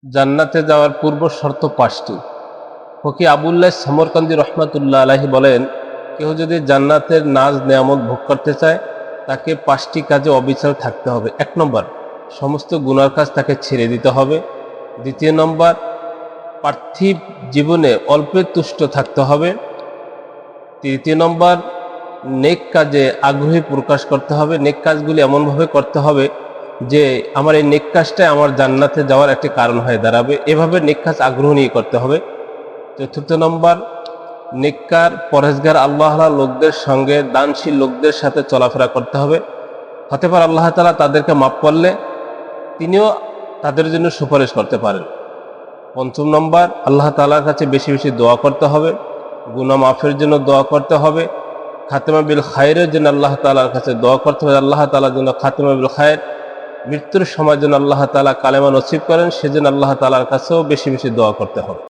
জান্নাতে যাওয়ার পূর্ব শর্ত 5টি। ফকি আবুল্লাহ সমরকান্দি রহমাতুল্লাহ আলাইহি বলেন, কেউ যদি জান্নাতের নাজ নেয়ামত ভোগ করতে চায় তাকে 5টি কাজে অবিচল থাকতে হবে। 1 নম্বর, সমস্ত গুনার কাজ তাকে ছেড়ে দিতে হবে। 2 নম্বর, পার্থিব জীবনে অল্পে তুষ্ট থাকতে হবে। 3 নম্বর, নেক কাজে আগ্রহী প্রকাশ করতে হবে। নেক কাজগুলি এমনভাবে করতে হবে যে আমার এই নেক কাজটাই আমার জান্নাতে যাওয়ার একটি কারণ হয়ে দাঁড়াবে, এভাবে নেক কাজ আগ্রহ নিয়ে করতে হবে। 4 নম্বর, নেককার পরহেজগার আল্লাহ লোকদের সঙ্গে দানশীল লোকদের সাথে চলাফেরা করতে হবে। হতে পারে আল্লাহ তাআলা তাদেরকে মাফ করলে তিনিও তাদের জন্য সুপারিশ করতে পারেন। 5 নম্বর, আল্লাহ তাআলার কাছে বেশি বেশি দোয়া করতে হবে, গুনাহ মাফের জন্য দোয়া করতে হবে, খাতেমা বিল খায়রের জন্য আল্লাহ তাআলার কাছে দোয়া করতে হবে, আল্লাহ তাআলার জন্য খাতেমা বিল খায়র, মৃত্যুর সময় যেন আল্লাহ তাআলা কালেমা নসিব করেন সেজন্য আল্লাহ তাআলার কাছেও বেশি বেশি দোয়া করতে হবে।